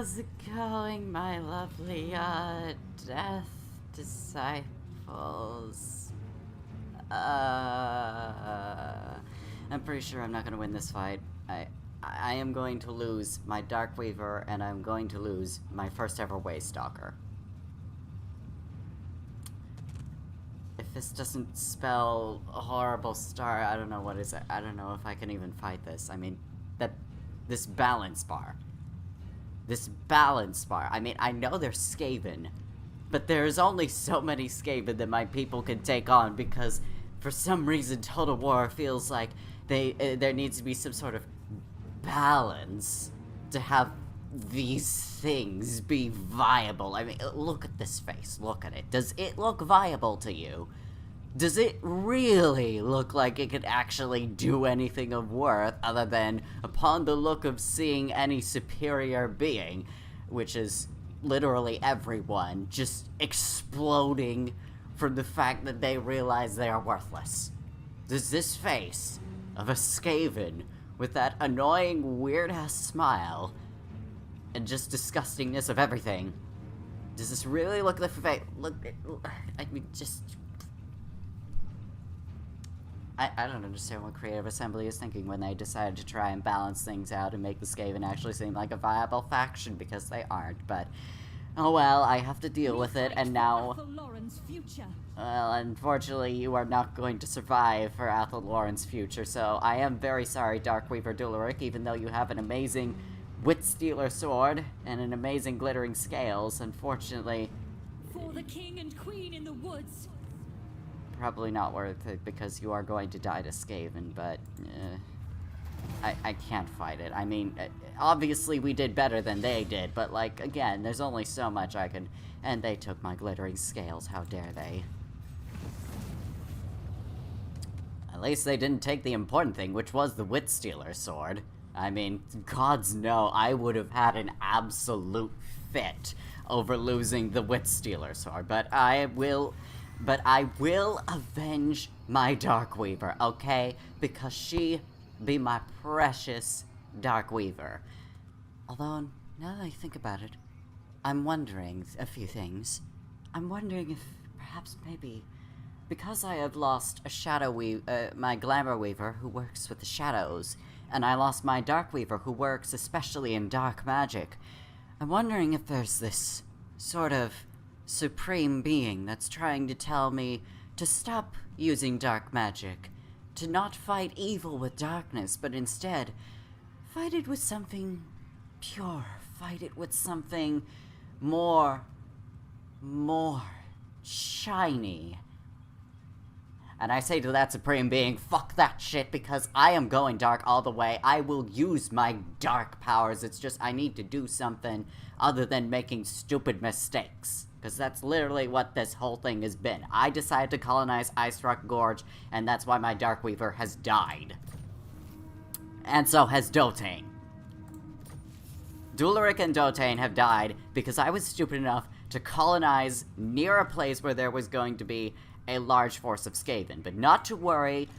How's it going, my lovely, death disciples? I'm pretty sure I'm not gonna win this fight. I am going to lose my Darkweaver, and I'm going to lose my first ever Waystalker. If this doesn't spell a horrible start, I don't know what is it. I don't know if I can even fight this. I mean, this balance bar. This balance bar. I mean, I know they're skaven, but there's only so many skaven that my people can take on because for some reason Total War feels like there needs to be some sort of balance to have these things be viable. I mean, look at this face. Look at it. Does it look viable to you? Does it really look like it could actually do anything of worth other than, upon the look of seeing any superior being, which is literally everyone, just exploding from the fact that they realize they are worthless? Does this face of a skaven with that annoying, weird-ass smile and just disgustingness of everything, does this really look like I mean, just... I don't understand what Creative Assembly is thinking when they decided to try and balance things out and make the Skaven actually seem like a viable faction, because they aren't, but... Oh well, I have to deal with it, and now... Well, unfortunately, you are not going to survive for Athelloren's future, so I am very sorry, Darkweaver Dularic, even though you have an amazing Witstealer sword and an amazing glittering scales. Unfortunately... For the king and queen in the woods! Probably not worth it, because you are going to die to Skaven, but... I can't fight it. I mean, obviously we did better than they did, but, like, again, there's only so much I can... And they took my glittering scales, how dare they? At least they didn't take the important thing, which was the Witstealer sword. I mean, gods know I would have had an absolute fit over losing the Witstealer sword, but I will avenge my Darkweaver, okay? Because she be my precious Darkweaver. Although, now that I think about it, I'm wondering a few things. I'm wondering if perhaps maybe because I have lost a my Glamour Weaver who works with the shadows, and I lost my Darkweaver who works especially in dark magic, I'm wondering if there's this sort of supreme being that's trying to tell me to stop using dark magic, to not fight evil with darkness, but instead fight it with something pure, fight it with something more shiny. And I say to that supreme being, fuck that shit, because I am going dark all the way. I will use my dark powers. It's just I need to do something other than making stupid mistakes. Because that's literally what this whole thing has been. I decided to colonize Ice Rock Gorge, and that's why my Darkweaver has died. And so has Dotane. Dularic and Dotane have died because I was stupid enough to colonize near a place where there was going to be a large force of Skaven. But not to worry,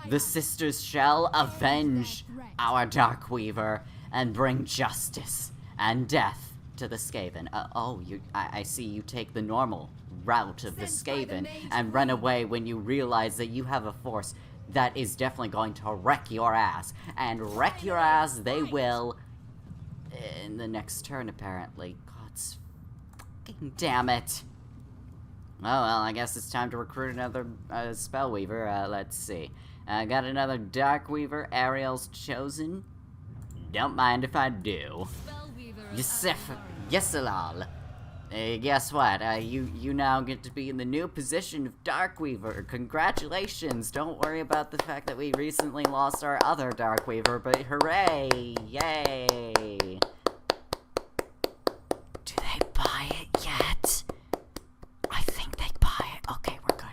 the sisters shall avenge our Darkweaver and bring justice and death to the Skaven. I see you take the normal route of the Skaven and run away when you realize that you have a force that is definitely going to wreck your ass. And wreck your ass they will in the next turn, apparently. God's fucking damn it. Oh, well, I guess it's time to recruit another Spellweaver. Let's see. I got another Darkweaver, Ariel's Chosen. Don't mind if I do. Yusef Yesalal. Guess what? You now get to be in the new position of Darkweaver. Congratulations! Don't worry about the fact that we recently lost our other Darkweaver, but hooray! Yay! Do they buy it yet? I think they buy it. Okay, we're good.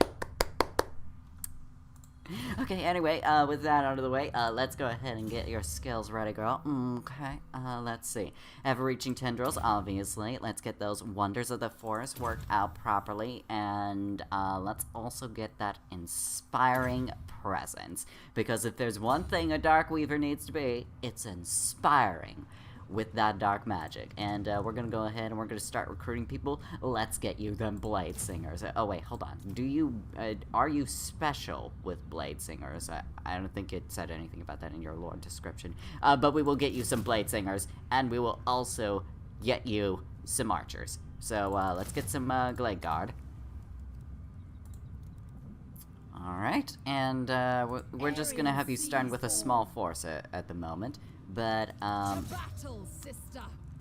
Okay, anyway, with that out of the way, let's go ahead and get your skills ready, girl. Okay, let's see. Ever-reaching tendrils, obviously. Let's get those Wonders of the Forest worked out properly, and, let's also get that Inspiring Presence. Because if there's one thing a Darkweaver needs to be, it's inspiring. with that dark magic. And we're gonna go ahead and we're gonna start recruiting people. Let's get you them blade singers. Oh wait, hold on. Do you are you special with blade singers? I don't think it said anything about that in your lore description. But we will get you some blade singers, and we will also get you some archers. So let's get some Glade Guard. Alright, and we're just gonna have you starting with a small force at the moment, but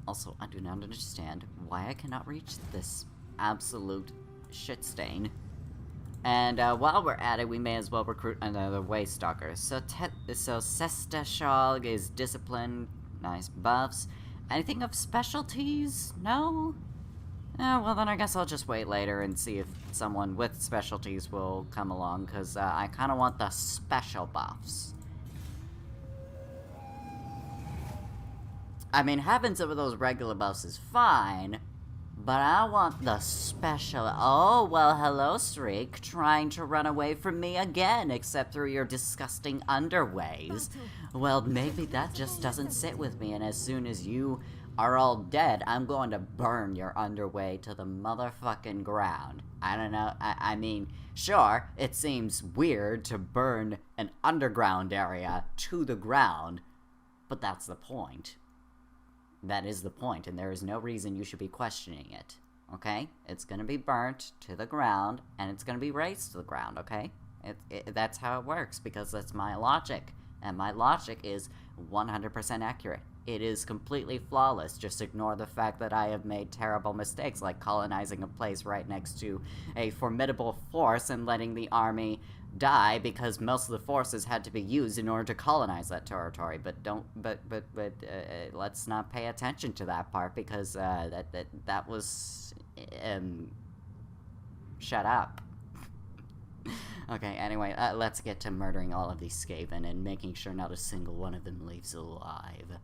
also I do not understand why I cannot reach this absolute shit stain. And while we're at it, we may as well recruit another Waystalker. So Sestashog is discipline, nice buffs. Anything of specialties? No? Well then I guess I'll just wait later and see if someone with specialties will come along, because I kind of want the special buffs. I mean, having some of those regular buffs is fine, but I want the special. Oh, well, hello, Streak. Trying to run away from me again, except through your disgusting underways. Well, maybe that just doesn't sit with me, and as soon as you are all dead, I'm going to burn your underway to the motherfucking ground. I don't know, I mean, sure, it seems weird to burn an underground area to the ground, but that's the point. That is the point, and there is no reason you should be questioning it, okay? It's gonna be burnt to the ground, and it's gonna be raised to the ground, okay? That's how it works, because that's my logic, and my logic is 100% accurate. It is completely flawless. Just ignore the fact that I have made terrible mistakes, like colonizing a place right next to a formidable force and letting the army die because most of the forces had to be used in order to colonize that territory. But let's not pay attention to that part, because that was shut up. Okay, anyway, let's get to murdering all of these skaven and making sure not a single one of them leaves alive.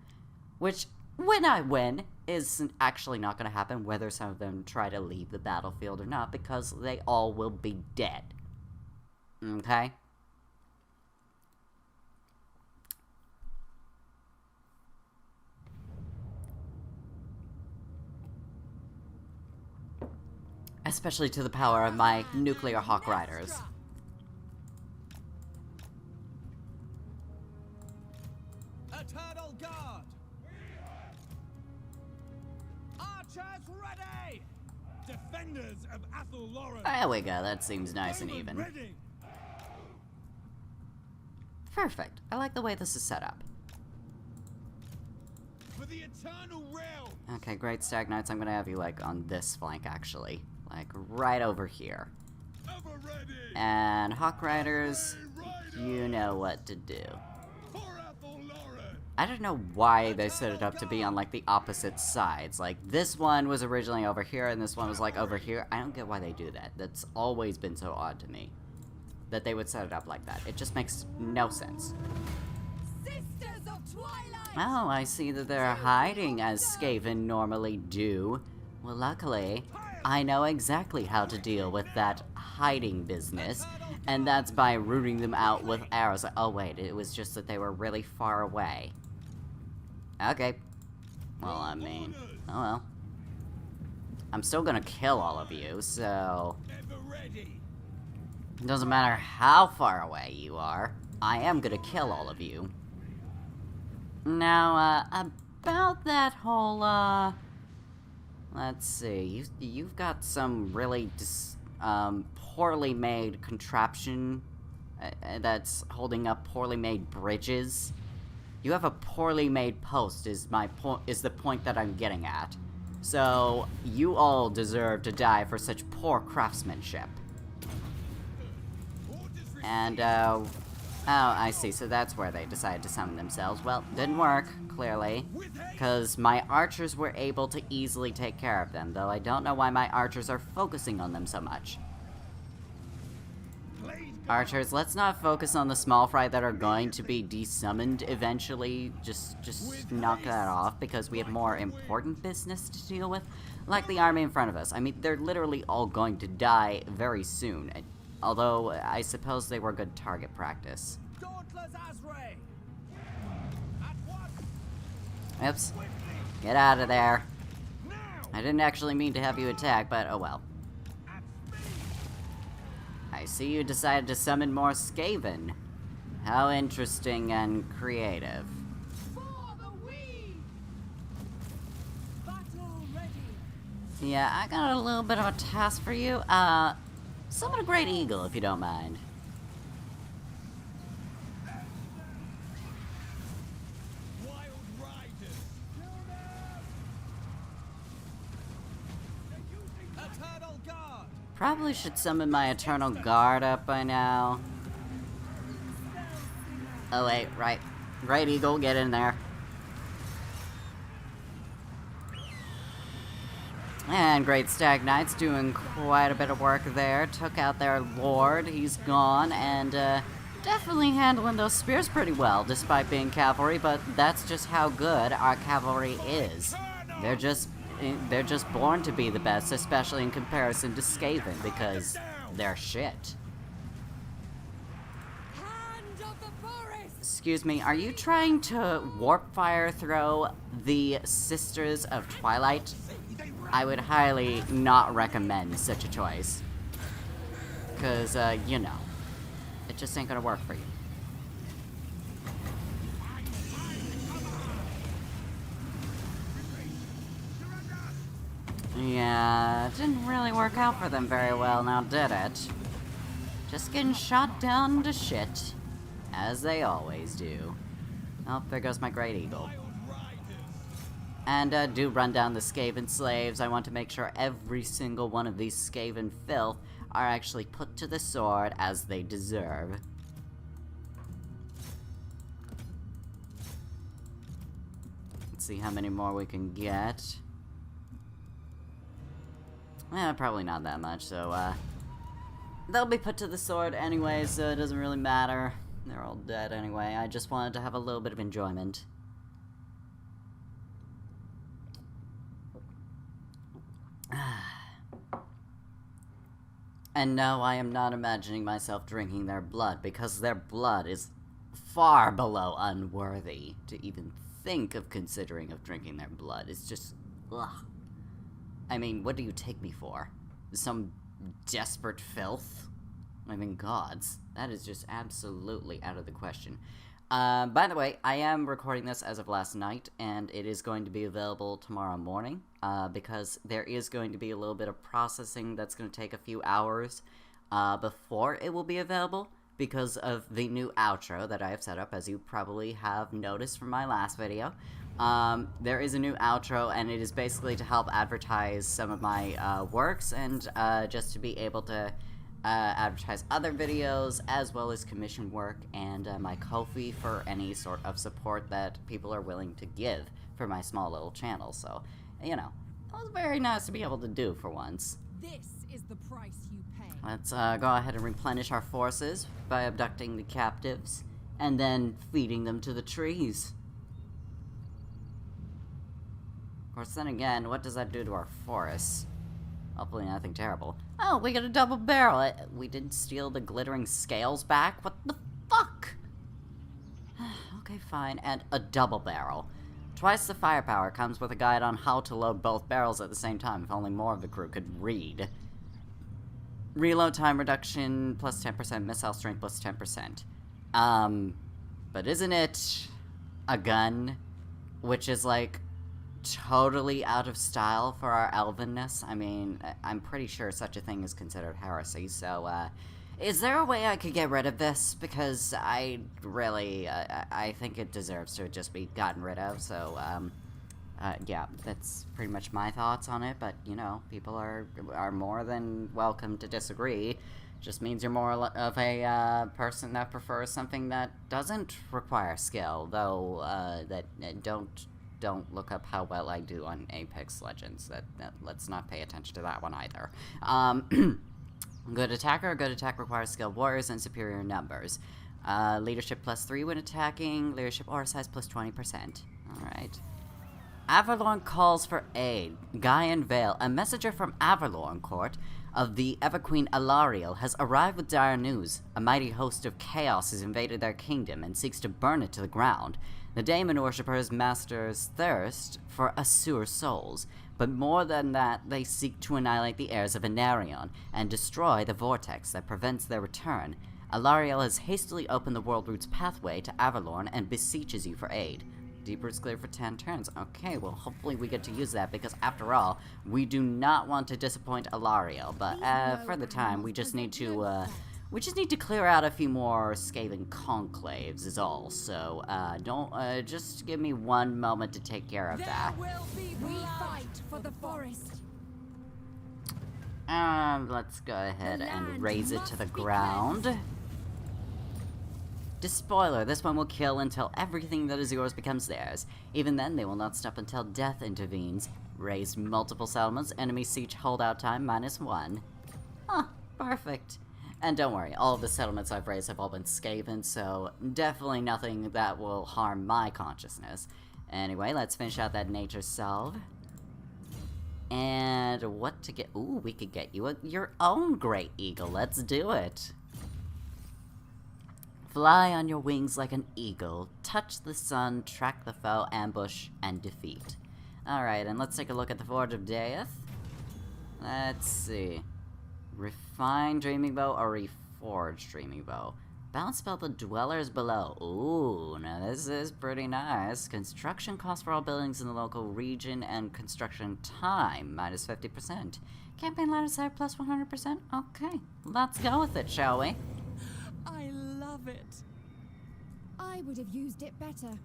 Which, when I win, is actually not going to happen, whether some of them try to leave the battlefield or not, because they all will be dead. Okay? Especially to the power of my nuclear hawk riders. Eternal Guard! Archers ready! Defenders of Averlorn! There we go, that seems nice and even. Ready. Perfect. I like the way this is set up. For the Eternal Realm! Okay, great, Stag Knights. I'm gonna have you, like, on this flank, actually. Like, right over here. Ever ready! And Hawk Riders, you know what to do. For Averlorn! I don't know why they set it up to be on, like, the opposite sides. Like, this one was originally over here, and this one was, like, over here. I don't get why they do that. That's always been so odd to me, that they would set it up like that. It just makes no sense. Sisters of Twilight! Oh, I see that they're hiding as skaven normally do. Well, luckily, I know exactly how to deal with that hiding business, and that's by rooting them out with arrows. Oh wait, it was just that they were really far away. Okay. Well, I mean, oh well. I'm still gonna kill all of you, so Ever ready! it doesn't matter how far away you are, I am gonna kill all of you. Now, about that whole, let's see, you've got some really poorly made contraption that's holding up poorly made bridges. You have a poorly made post is the point that I'm getting at. So, you all deserve to die for such poor craftsmanship. And, oh, I see, so that's where they decided to summon themselves. Well, didn't work, clearly, because my archers were able to easily take care of them, though I don't know why my archers are focusing on them so much. Archers, let's not focus on the small fry that are going to be desummoned eventually. Just knock that off, because we have more important business to deal with, like the army in front of us. I mean, they're literally all going to die very soon. Although, I suppose they were good target practice. Dauntless Azray! Oops. Get out of there. Now! I didn't actually mean to have you attack, but oh well. I see you decided to summon more skaven. How interesting and creative. For the weed! Battle ready! Yeah, I got a little bit of a task for you. Summon a great eagle if you don't mind. Wild riders! Eternal guard! Probably should summon my Eternal Guard up by now. Oh wait, right. Great Eagle, get in there. And Great Stag Knight's doing quite a bit of work there. Took out their lord, he's gone, and definitely handling those spears pretty well, despite being cavalry, but that's just how good our cavalry is. They're just born to be the best, especially in comparison to Skaven, because they're shit. Hand of the forest! Excuse me, are you trying to warp fire throw the Sisters of Twilight? I would highly not recommend such a choice. Cause, you know, it just ain't gonna work for you. Yeah, it didn't really work out for them very well now, did it? Just getting shot down to shit. As they always do. Oh, there goes my Great Eagle. And do run down the Skaven slaves. I want to make sure every single one of these Skaven filth are actually put to the sword as they deserve. Let's see how many more we can get. Probably not that much, so they'll be put to the sword anyway, so it doesn't really matter. They're all dead anyway. I just wanted to have a little bit of enjoyment. And no, I am not imagining myself drinking their blood, because their blood is far below unworthy to even think of considering of drinking their blood. It's just, ugh. I mean, what do you take me for? Some desperate filth? I mean, gods. That is just absolutely out of the question. By the way, I am recording this as of last night, and it is going to be available tomorrow morning, because there is going to be a little bit of processing that's going to take a few hours before it will be available, because of the new outro that I have set up, as you probably have noticed from my last video. There is a new outro, and it is basically to help advertise some of my works, and just to be able to advertise other videos, as well as commission work, and my Ko-fi for any sort of support that people are willing to give for my small little channel. So, you know, it was very nice to be able to do for once. This is the price you pay. Let's go ahead and replenish our forces by abducting the captives, and then feeding them to the trees. Of course, then again, what does that do to our forests? Hopefully nothing terrible. Oh, we got a double barrel. We didn't steal the glittering scales back? What the fuck? Okay, fine. And a double barrel. Twice the firepower comes with a guide on how to load both barrels at the same time, if only more of the crew could read. Reload time reduction plus 10%, missile strength plus 10%. But isn't it a gun? Which is like totally out of style for our elvenness. I mean, I'm pretty sure such a thing is considered heresy, so, is there a way I could get rid of this? Because I really, I think it deserves to just be gotten rid of, so, yeah, that's pretty much my thoughts on it, but, you know, people are more than welcome to disagree. Just means you're more of a, person that prefers something that doesn't require skill, though, that don't look up how well I do on Apex Legends. Let's not pay attention to that one either. Good attacker. Good attack requires skilled warriors and superior numbers. Leadership plus 3 when attacking. Leadership aura size plus 20%. Alright. Averlorn calls for aid. Gaean Vale. A messenger from Averlorn court of the Ever-Queen Alarielle has arrived with dire news. A mighty host of chaos has invaded their kingdom and seeks to burn it to the ground. The Daemon Worshippers masters thirst for Asur souls, but more than that, they seek to annihilate the heirs of Anarion and destroy the vortex that prevents their return. Alarielle has hastily opened the World Root's pathway to Averlorn and beseeches you for aid. Deep Root's clear for 10 turns. Okay, well, hopefully we get to use that, because after all, we do not want to disappoint Alarielle. But for the time, we just need to clear out a few more skaven conclaves is all. So, just give me one moment to take care of that. There will be we fight for the forest. Let's go ahead The and land raise it to must the be ground. cleansed. Despoiler, this one will kill until everything that is yours becomes theirs. Even then, they will not stop until death intervenes. Raise multiple settlements, enemy siege holdout time -1. Huh, perfect. And don't worry, all of the settlements I've raised have all been skaven, so definitely nothing that will harm my consciousness. Anyway, let's finish out that nature salve. And what to get? Ooh, we could get you your own Great Eagle. Let's do it. Fly on your wings like an eagle, touch the sun, track the foe, ambush, and defeat. Alright, and let's take a look at the Forge of Death. Let's see. Refine Dreaming Bow or Reforge Dreaming Bow? Bounce spell the dwellers below. Ooh, now this is pretty nice. Construction cost for all buildings in the local region and construction time -50%. Campaign ladder side plus 100%? Okay, let's go with it, shall we? I love it. I would have used it better.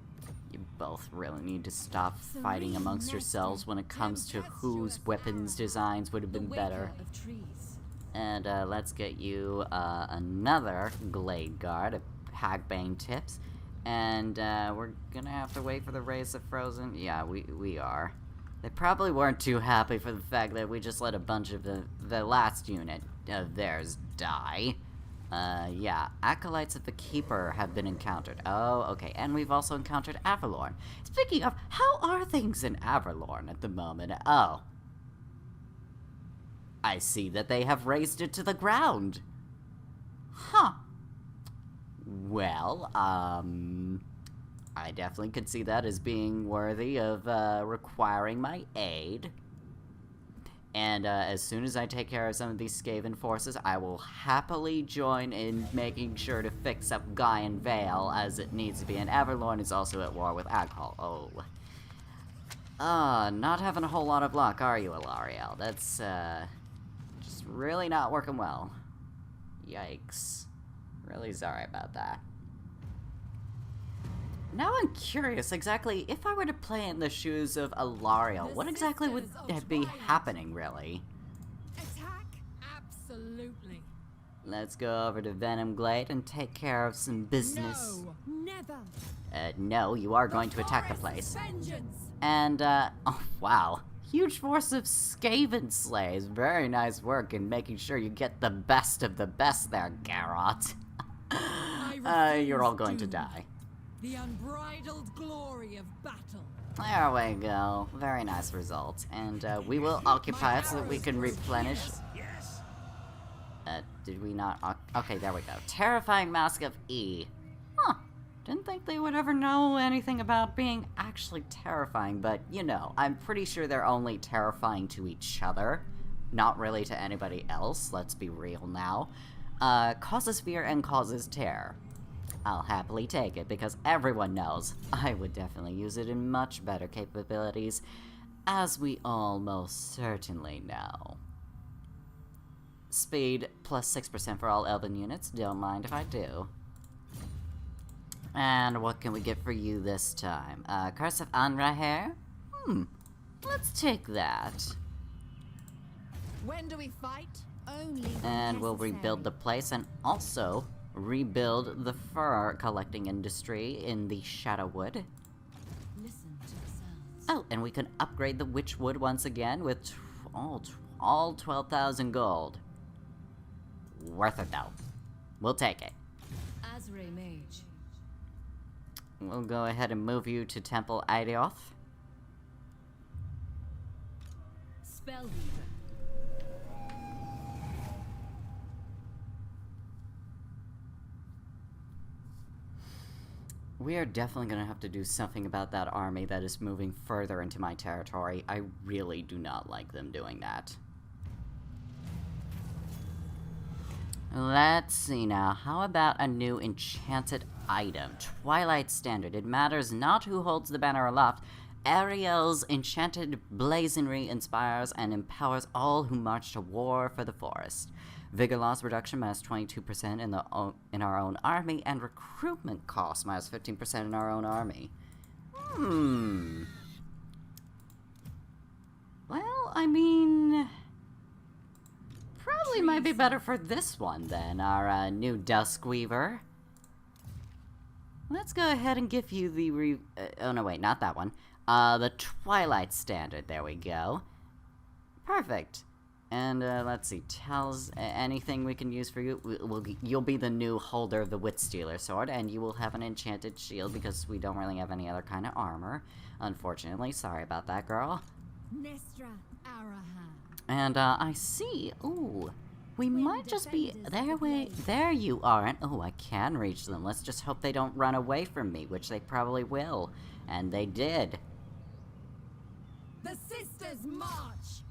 You both really need to stop Serene fighting amongst Master, yourselves when it comes to whose weapons designs would have been better. Of trees. And let's get you another Glade Guard, a Hagbane Tips. And we're gonna have to wait for the Race of Frozen. Yeah, we are. They probably weren't too happy for the fact that we just let a bunch of the last unit of theirs die. Yeah, Acolytes of the Keeper have been encountered. Oh, okay, and we've also encountered Averlorn. Speaking of, how are things in Averlorn at the moment? Oh. I see that they have razed it to the ground. Huh. Well, I definitely could see that as being worthy of, requiring my aid. And, as soon as I take care of some of these skaven forces, I will happily join in making sure to fix up Gaean Vale as it needs to be. And Averlorn is also at war with Aghal. Oh. Not having a whole lot of luck, are you, Alarielle? That's, just really not working well. Yikes. Really sorry about that. Now I'm curious, exactly, if I were to play in the shoes of Alarielle, what exactly would be happening, really? Attack? Absolutely. Let's go over to Venom Glade and take care of some business. No, never. No, you are going to attack the place. Vengeance. And, oh, wow. Huge force of Skaven slaves. Very nice work in making sure you get the best of the best there, Garrot. You're all going to die. The unbridled glory of battle. There we go. Very nice result. And, we will occupy it so that we can replenish. Yes. Did we not? Okay, there we go. Terrifying Mask of E. Huh. Didn't think they would ever know anything about being actually terrifying, but, you know, I'm pretty sure they're only terrifying to each other. Not really to anybody else, let's be real now. Causes fear and causes terror. I'll happily take it, because everyone knows I would definitely use it in much better capabilities, as we all most certainly know. Speed plus 6% for all elven units, don't mind if I do. And what can we get for you this time? Curse of Anraher? Let's take that. When do we fight? Only when And we'll necessary. rebuild the place, and also rebuild the fur collecting industry in the Shadowwood. Listen to the sounds. Oh, and we can upgrade the Witchwood once again with all 12,000 gold. Worth it though. We'll take it. Azray Mage. We'll go ahead and move you to Temple Idioth. Spellweaver. We are definitely gonna have to do something about that army that is moving further into my territory. I really do not like them doing that. Let's see now. How about a new enchanted item? Twilight Standard. It matters not who holds the banner aloft. Ariel's enchanted blazonry inspires and empowers all who march to war for the forest. Vigor loss reduction minus 22% in our own army, and recruitment cost minus 15% in our own army. Well, I mean, probably might be better for this one then, our new Duskweaver. Let's go ahead and give you the oh no, wait, not that one. The Twilight Standard, there we go. Perfect. And, let's see, tells anything we can use for you. You'll be the new holder of the Witchstealer sword, and you will have an enchanted shield, because we don't really have any other kind of armor. Unfortunately, sorry about that, girl. Nestra Arahan. And, I see, ooh, we might just be, there you are, and, oh, I can reach them. Let's just hope they don't run away from me, which they probably will. And they did. The Sisters march!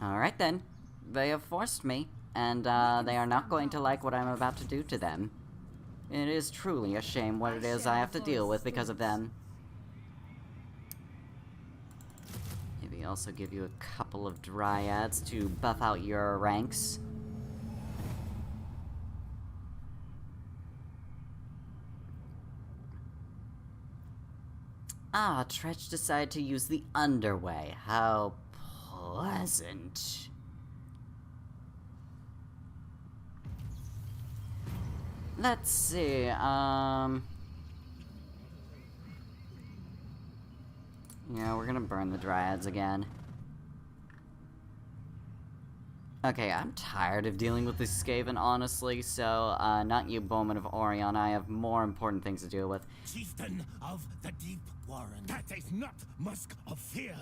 Alright then. They have forced me, and they are not going to like what I'm about to do to them. It is truly a shame what it is I have to deal with because of them. Maybe also give you a couple of dryads to buff out your ranks. Ah, Tretch decided to use the underway. How pleasant. Let's see, yeah, we're gonna burn the dryads again. Okay, I'm tired of dealing with this skaven, honestly, so, not you, Bowman of Orion. I have more important things to deal with. Chieftain of the Deep Warren. That is not musk of fear.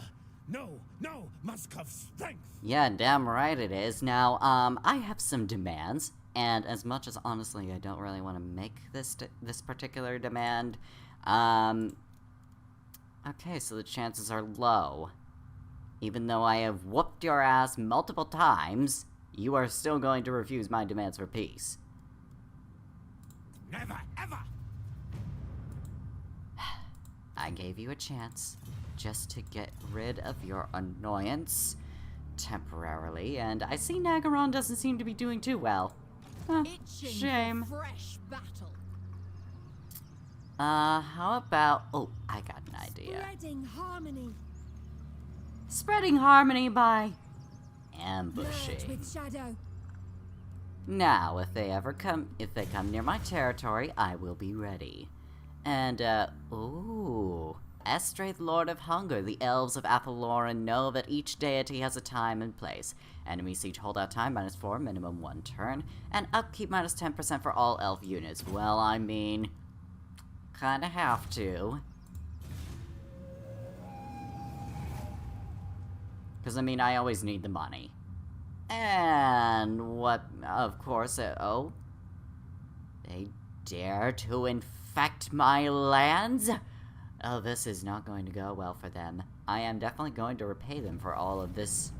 No, no, musk of strength. Yeah, damn right it is. Now, I have some demands, and as much as, honestly, I don't really want to make this particular demand, okay, so the chances are low. Even though I have whooped your ass multiple times, you are still going to refuse my demands for peace. Never, ever. I gave you a chance just to get rid of your annoyance temporarily, and I see Nagaron doesn't seem to be doing too well. Shame. Fresh battle. How about... Oh, I got an idea. Spreading harmony. Spreading harmony by Merge ambushing. with shadow. Now, if they come near my territory, I will be ready. And, ooh, Estraith, Lord of Hunger. The Elves of Averlorn know that each deity has a time and place. Enemy siege holdout time -4, minimum 1 turn, and upkeep minus 10% for all elf units. Well, I mean, kinda have to. Because, I mean, I always need the money. And what, of course, oh, they dare to infect my lands? Oh, this is not going to go well for them. I am definitely going to repay them for all of this.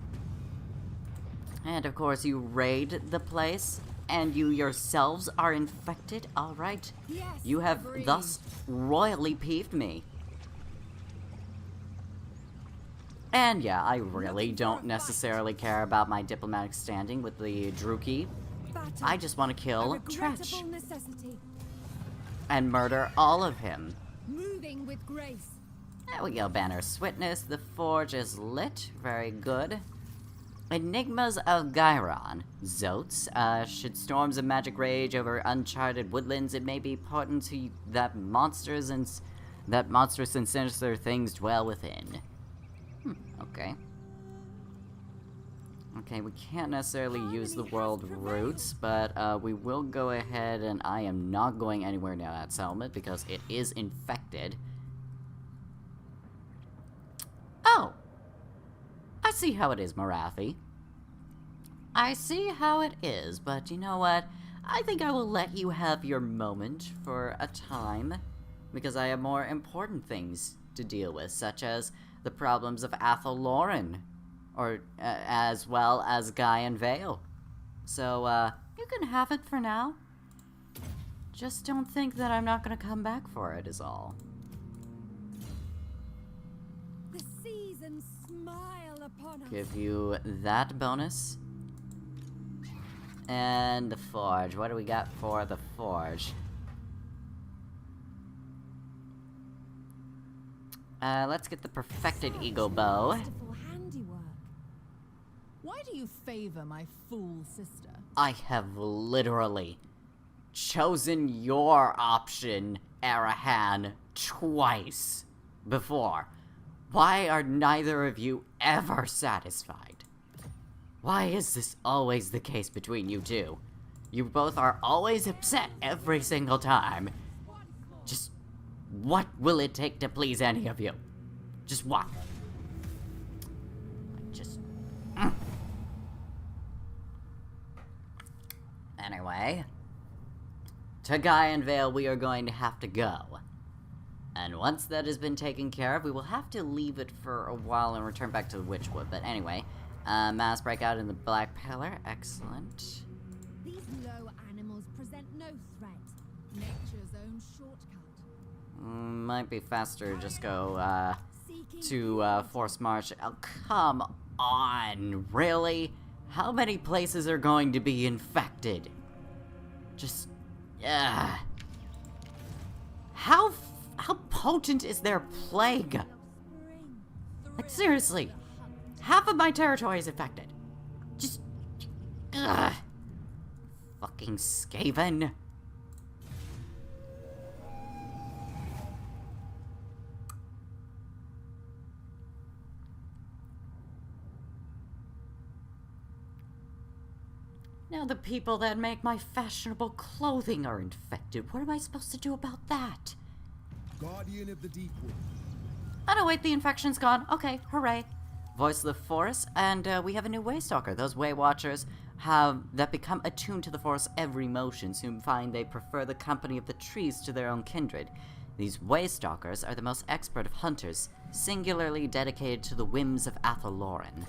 And, of course, you raid the place, and you yourselves are infected, alright? Yes, You have agreed. thus royally peeved me. And yeah, I really don't necessarily care about my diplomatic standing with the Druki. Battle. I just want to A kill regrettable Tretch necessity. and murder all of him. Moving with grace. There we go, Banner's Witness. The forge is lit. Very good. Enigmas of Gairon. Zotes. Should storms of magic rage over uncharted woodlands, it may be important to that monstrous and sinister things dwell within. Okay. Okay, we can't necessarily use the world roots, but we will go ahead, and I am not going anywhere near that settlement because it is infected. Oh! I see how it is, Marathi. I see how it is, but you know what? I think I will let you have your moment for a time, because I have more important things to deal with, such as the problems of Averlorn, or as well as Gaean Vale. So, you can have it for now. Just don't think that I'm not gonna come back for it, is all. The seasons smile upon us. Give you that bonus. And the forge. What do we got for the forge? Let's get the perfected eagle bow. Masterful handiwork. Why do you favor my fool sister? I have literally chosen your option, Arahan, twice before. Why are neither of you ever satisfied? Why is this always the case between you two? You both are always upset every single time. Just what will it take to please any of you? Just what? Just... Anyway, to Gaean Vale we are going to have to go. And once that has been taken care of, we will have to leave it for a while and return back to the Witchwood. But anyway, mass breakout in the Black Pillar. Excellent. These low animals present no threat. Nature's own shortcut. Might be faster to just go, Seeking to, Force March. Oh, come on, really? How many places are going to be infected? Just, How potent is their plague? spring. Like, seriously, half of my territory is infected. Just, fucking skaven. Now the people that make my fashionable clothing are infected. What am I supposed to do about that? Guardian of the Deepwood. Oh no, wait, the infection's gone. Okay, hooray. Voice of the Forest, and we have a new Waystalker. Those Waywatchers that become attuned to the forest's every motion, soon find they prefer the company of the trees to their own kindred. These Waystalkers are the most expert of hunters, singularly dedicated to the whims of Averlorn.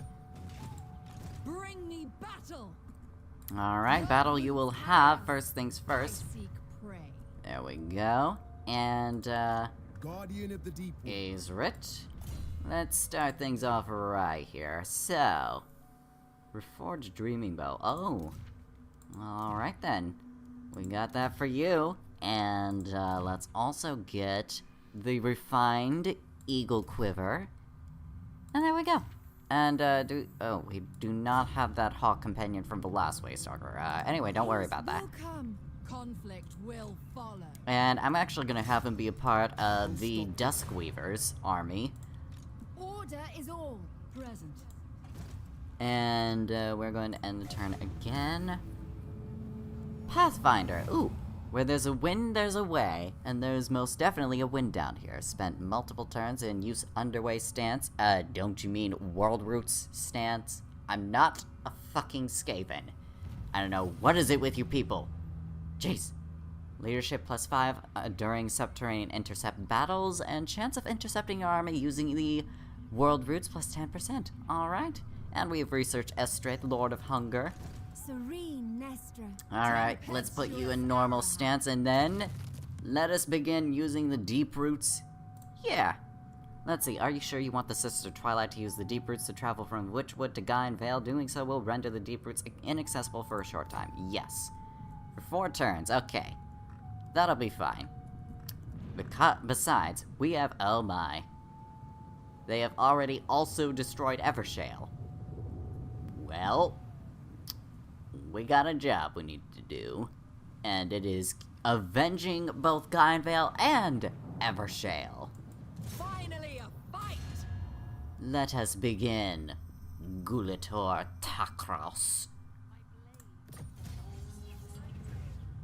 Bring me battle. Alright, battle you will have, first things first. I seek prey. There we go. And, Guardian of the Deepwood. Azerit. Let's start things off right here. So, Reforged Dreaming Bow. Oh. Alright then. We got that for you. And, let's also get the Refined Eagle Quiver. And there we go. And, we do not have that Hawk Companion from the last Waystalker. Anyway, don't worry about that. Will come. Conflict will follow. And I'm actually gonna have him be a part of the Duskweavers army. Order is all. Present. And, we're going to end the turn again. Pathfinder. Ooh. Where there's a wind, there's a way. And there's most definitely a wind down here. Spent multiple turns in use underway stance. Don't you mean world roots stance? I'm not a fucking skaven. I don't know, what is it with you people? Jeez. Leadership +5 during subterranean intercept battles, and chance of intercepting your army using the world roots +10%. Alright. And we have researched Estrith, Lord of Hunger. Serene Nestra. Alright, let's put you in normal stance, and then let us begin using the deep roots. Yeah. Let's see, are you sure you want the Sister Twilight to use the deep roots to travel from Witchwood to Gaean Vale? Doing so will render the deep roots inaccessible for a short time. Yes. For 4 turns, okay. That'll be fine. Besides, we have, oh my. They have already also destroyed Evershale. Well, we got a job we need to do. And it is avenging both Gaean Vale and Evershale. Finally a fight! Let us begin, Gulator Takros.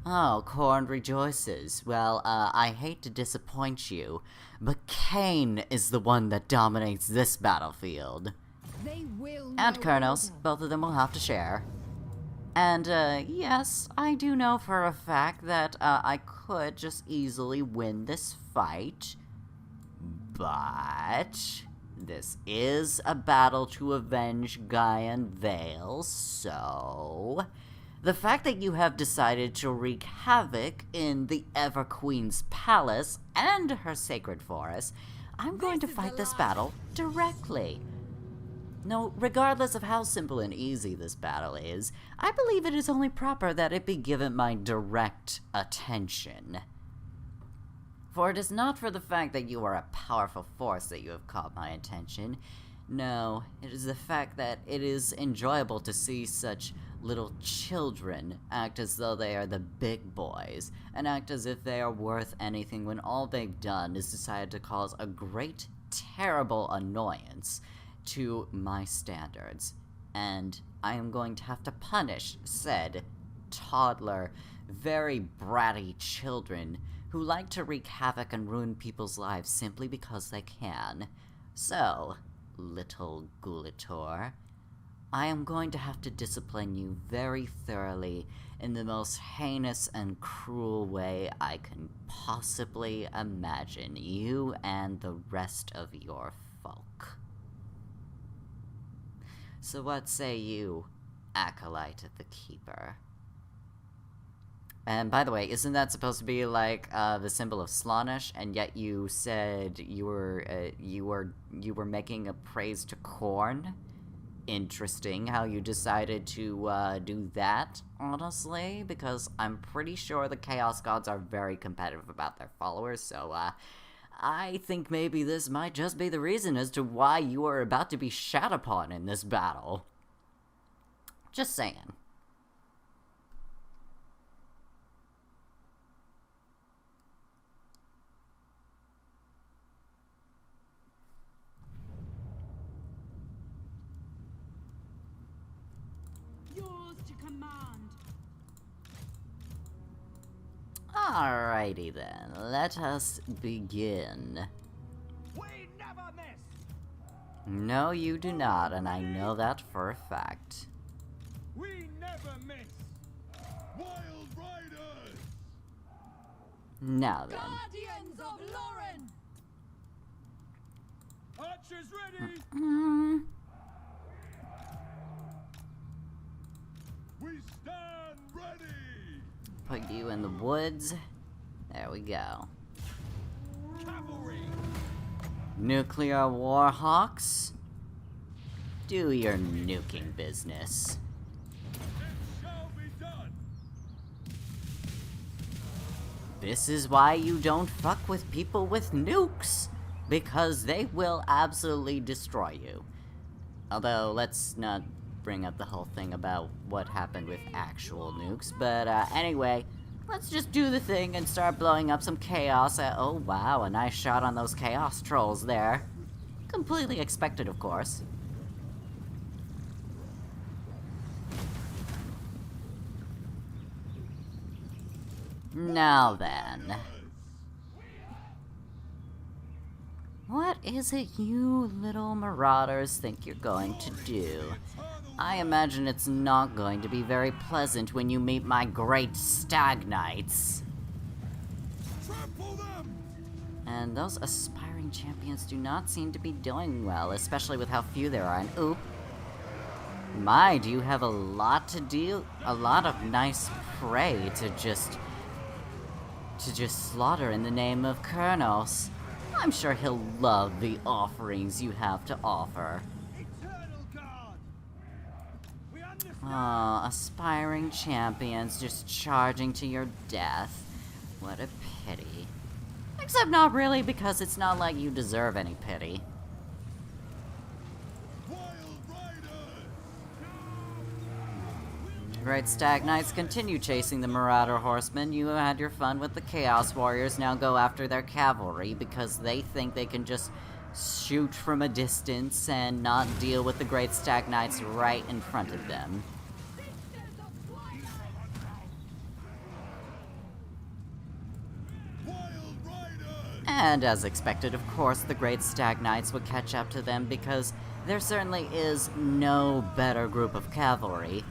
Oh, Korn rejoices. Well, I hate to disappoint you, but Cain is the one that dominates this battlefield. They will And know Kurnos, order. both of them will have to share. And, yes, I do know for a fact that, I could just easily win this fight. But this is a battle to avenge Gaean Vale, so the fact that you have decided to wreak havoc in the Ever Queen's palace and her sacred forest, I'm going to fight this battle directly. No, regardless of how simple and easy this battle is, I believe it is only proper that it be given my direct attention. For it is not for the fact that you are a powerful force that you have caught my attention. No, it is the fact that it is enjoyable to see such little children act as though they are the big boys, and act as if they are worth anything when all they've done is decided to cause a great, terrible annoyance to my standards. And I am going to have to punish said toddler, very bratty children who like to wreak havoc and ruin people's lives simply because they can. So, little Gulator, I am going to have to discipline you very thoroughly in the most heinous and cruel way I can possibly imagine, you and the rest of your folk. So what say you, Acolyte of the Keeper? And by the way, isn't that supposed to be like the symbol of Slaanesh? And yet you said you were making a praise to corn. Interesting how you decided to do that, honestly, because I'm pretty sure the Chaos Gods are very competitive about their followers. So I think maybe this might just be the reason as to why you are about to be shat upon in this battle. Just saying. Alrighty then, let us begin. We never miss! No, you do not, and I know that for a fact. We never miss! Wild Riders! Now then. Guardians of Lauren! Archers ready! We stand ready! Put you in the woods. There we go. Cavalry! Nuclear Warhawks, do your nuking business. It shall be done! This is why you don't fuck with people with nukes, because they will absolutely destroy you. Although, let's not bring up the whole thing about what happened with actual nukes, but anyway, let's just do the thing and start blowing up some chaos. Oh wow, a nice shot on those chaos trolls there. Completely expected, of course. Now then. What is it you little marauders think you're going to do? I imagine it's not going to be very pleasant when you meet my great stag knights. Trample them! And those aspiring champions do not seem to be doing well, especially with how few there are. And oop. My, do you have a lot to deal? A lot of nice prey to just slaughter in the name of Kurnos. I'm sure he'll love the offerings you have to offer. Eternal Guard! We understand! Aw, aspiring champions just charging to your death. What a pity. Except not really, because it's not like you deserve any pity. Wild Riders! Great Stag Knights continue chasing the Marauder Horsemen. You had your fun with the Chaos Warriors, now go after their cavalry because they think they can just shoot from a distance and not deal with the Great Stag Knights right in front of them. Wild Riders! And as expected, of course, the Great Stag Knights would catch up to them because there certainly is no better group of cavalry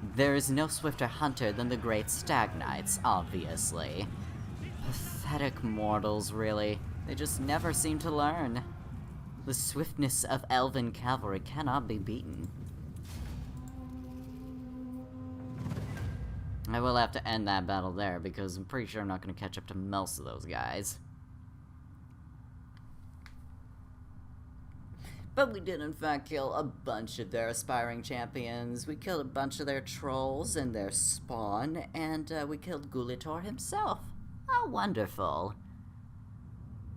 There is no swifter hunter than the great stag knights, obviously. Pathetic mortals, really. They just never seem to learn. The swiftness of elven cavalry cannot be beaten. I will have to end that battle there, because I'm pretty sure I'm not going to catch up to most of those guys. But we did in fact kill a bunch of their aspiring champions. We killed a bunch of their trolls and their spawn, and we killed Gulitor himself. How wonderful.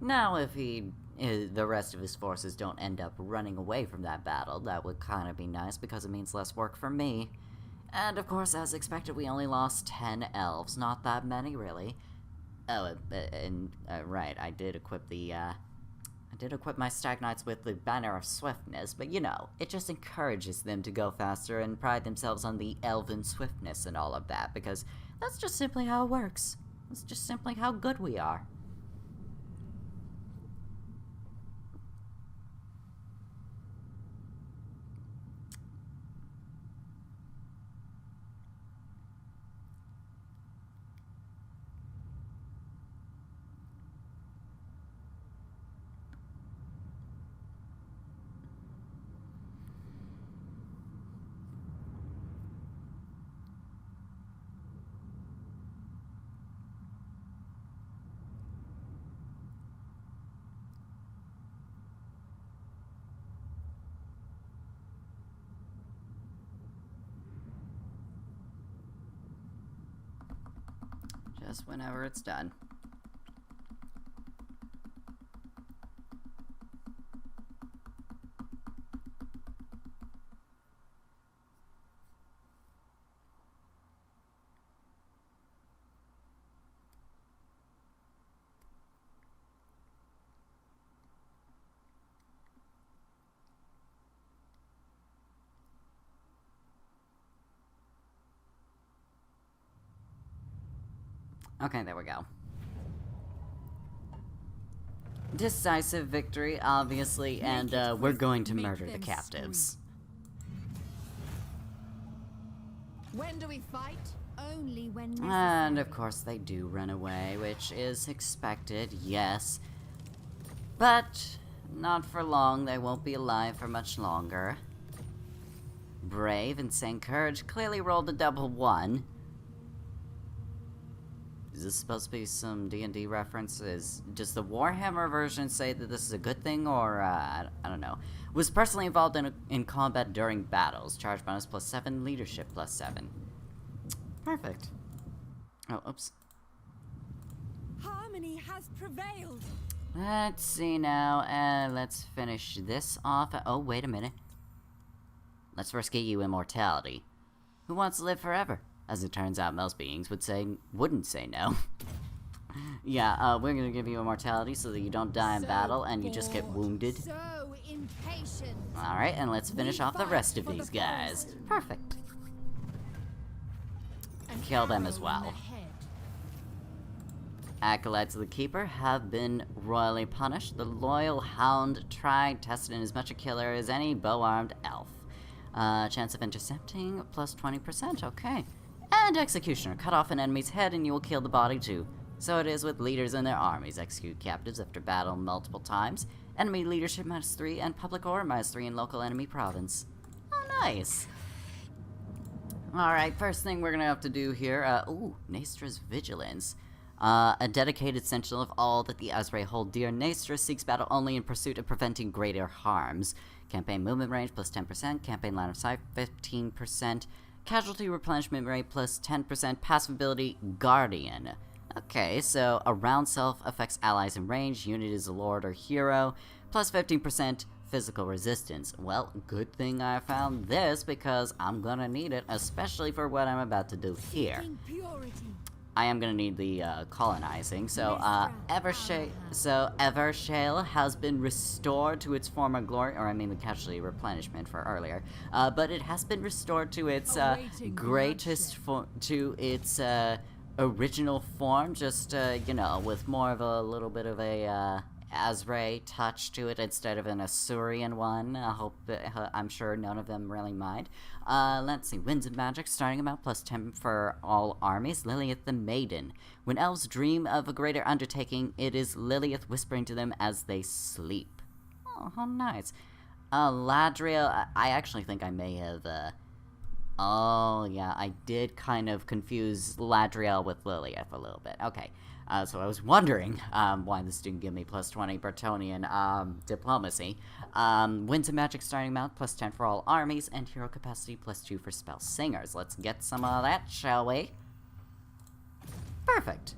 Now if the rest of his forces don't end up running away from that battle, that would kind of be nice, because it means less work for me. And of course, as expected, we only lost 10 elves. Not that many, really. Oh, right, I did equip my Stag Knights with the Banner of Swiftness, but you know, it just encourages them to go faster and pride themselves on the elven swiftness and all of that, because that's just simply how it works. It's just simply how good we are. Just whenever it's done. Okay, there we go. Decisive victory, obviously, and we're going to murder the captives. When do we fight? Only when necessary. And of course they do run away, which is expected, yes. But not for long, they won't be alive for much longer. Brave and St. Courage clearly rolled a double 1. Is this supposed to be some D&D references? Does the Warhammer version say that this is a good thing, or, I don't know. Was personally involved in combat during battles. Charge bonus +7, leadership +7. Perfect. Oh, oops. Harmony has prevailed. Let's see now, let's finish this off. Oh, wait a minute. Let's first get you immortality. Who wants to live forever? As it turns out, most beings wouldn't say no. Yeah, we're gonna give you immortality so that you don't die in battle and you just get wounded. So impatient. Alright, and let's finish off the rest of these guys. Perfect. Kill them as well. Acolytes of the Keeper have been royally punished. The loyal hound tried, tested, and is much a killer as any bow-armed elf. Chance of intercepting +20%, okay. And Executioner. Cut off an enemy's head and you will kill the body too. So it is with leaders and their armies. Execute captives after battle multiple times. Enemy leadership -3 and public order -3 in local enemy province. Oh, nice. Alright, first thing we're gonna have to do here, Naestra's Vigilance. A dedicated sentinel of all that the Azrae hold dear. Naestra seeks battle only in pursuit of preventing greater harms. Campaign movement range +10%, campaign line of sight 15%, casualty replenishment rate +10%, passive ability Guardian. Okay, so around self affects allies in range, unit is a lord or hero, +15% physical resistance. Well, good thing I found this because I'm gonna need it, especially for what I'm about to do here. I am gonna need the colonizing. So Evershale has been restored to its former glory, or I mean the casualty replenishment for earlier. But it has been restored to its original form, just you know, with more of a little bit of a Asray touch to it instead of an Asurian one. I'm sure none of them really mind. Let's see. Winds of Magic, starting amount +10 for all armies. Lilith the Maiden. When elves dream of a greater undertaking, it is Lilith whispering to them as they sleep. Oh, how nice. Ladriel, I actually think I may have, oh, yeah, I did kind of confuse Ladriel with Lilith a little bit. Okay. So I was wondering why this didn't give me +20 Bretonnian diplomacy. Winds of Magic starting amount +10 for all armies, and hero capacity +2 for spell singers. Let's get some of that, shall we? Perfect.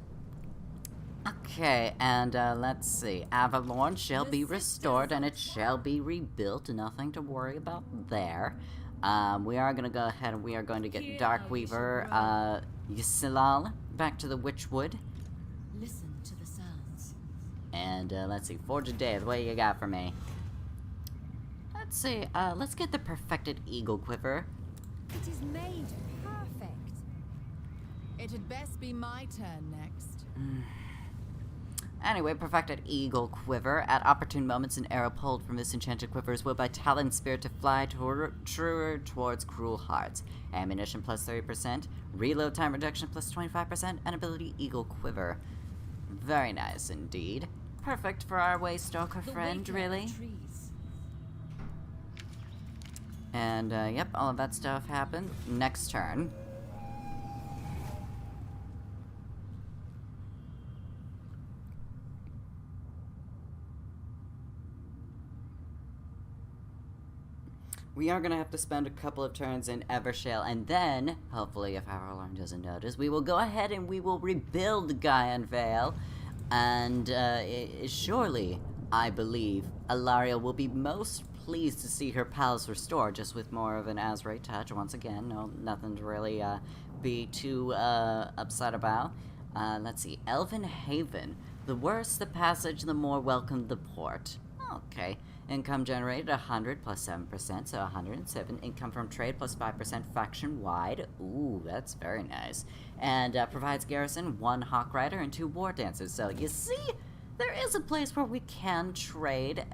Okay, and let's see. Avalorn shall be restored, and it shall be rebuilt. Nothing to worry about there. We are gonna go ahead and we are going to get Darkweaver, Ysilal back to the Witchwood. Listen to the sounds. And, let's see, Forge of Death, what do you got for me? Let's see, let's get the Perfected Eagle Quiver. It is made perfect. It'd best be my turn next. Anyway, Perfected Eagle Quiver. At opportune moments, an arrow pulled from this enchanted quiver is willed by Talon Spirit to fly towards cruel hearts. Ammunition +30%, reload time reduction +25%, and ability Eagle Quiver. Very nice indeed. Perfect for our Waystalker friend, really. And, yep, all of that stuff happened. Next turn. We are gonna have to spend a couple of turns in Evershale, and then, hopefully, if Avalorn doesn't notice, we will go ahead and we will rebuild Gaean Vale, and surely, I believe, Alarielle will be most pleased to see her palace restored, just with more of an Asray touch. Once again, nothing to really be too upset about. Let's see, Elven Haven. The worse the passage, the more welcome the port. Okay. Income generated 100 +7%, so 107. Income from trade +5% faction-wide. Ooh, that's very nice. And provides garrison 1 Hawk Rider and 2 War Dancers. So you see, there is a place where we can trade.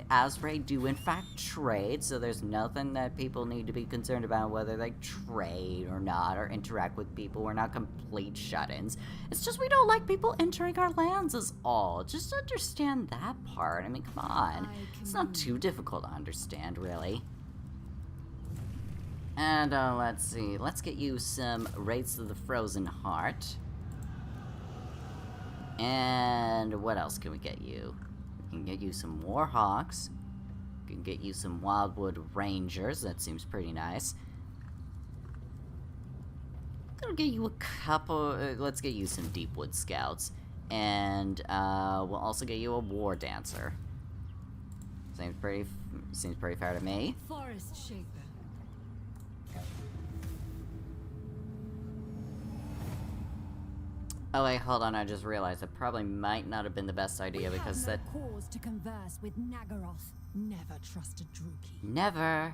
Asray do in fact trade, so there's nothing that people need to be concerned about whether they trade or not, or interact with people. We're not complete shut-ins. It's just we don't like people entering our lands is all. Just understand that part. I mean, come on. It's not too difficult to understand, really. And let's see. Let's get you some Wraiths of the Frozen Heart. And what else can we get you? We can get you some Warhawks. We can get you some Wildwood Rangers. That seems pretty nice. I'm gonna get you a couple. Let's get you some Deepwood Scouts, and we'll also get you a War Dancer. Seems pretty fair to me. Forest Shaper. Oh wait, hold on, I just realized that probably might not have been the best idea because that... cause to converse with Nagaroth. Never trust a Druki. Never.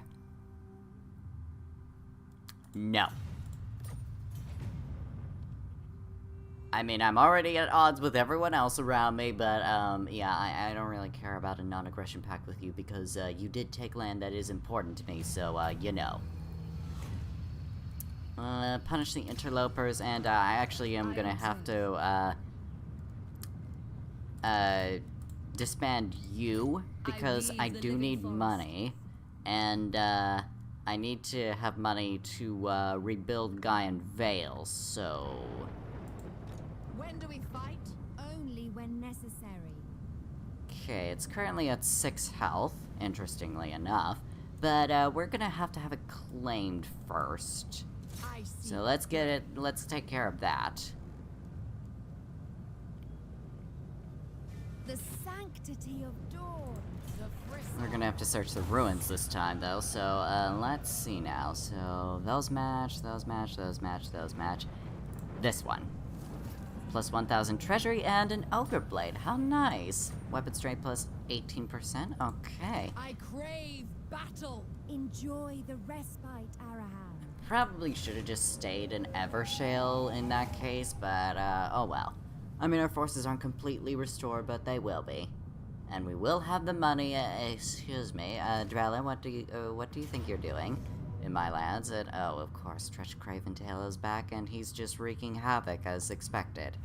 No. I mean, I'm already at odds with everyone else around me, but, yeah, I don't really care about a non-aggression pact with you because, you did take land that is important to me, so, you know. Punish the interlopers, and I actually am gonna have to disband you because I do need money, and I need to have money to rebuild Gaean Vale. So When do we fight? Only when necessary. okay, it's currently at 6 health, interestingly enough, but we're gonna have to have it claimed first. I see. So let's get it, let's take care of that. The sanctity of dawn. We're gonna have to search the ruins this time, though, so, let's see now. So, those match, those match, those match, those match. This one. Plus 1,000 treasury and an ogre blade. How nice! Weapon strength plus 18%? Okay. I crave battle. Enjoy the respite, Arahan. Probably should have just stayed in Evershale in that case, but, oh well. I mean, our forces aren't completely restored, but they will be. And we will have the money, excuse me, Drellin, what do you think you're doing in my lands? And, oh, of course, Stretch Craventail is back, and he's just wreaking havoc as expected.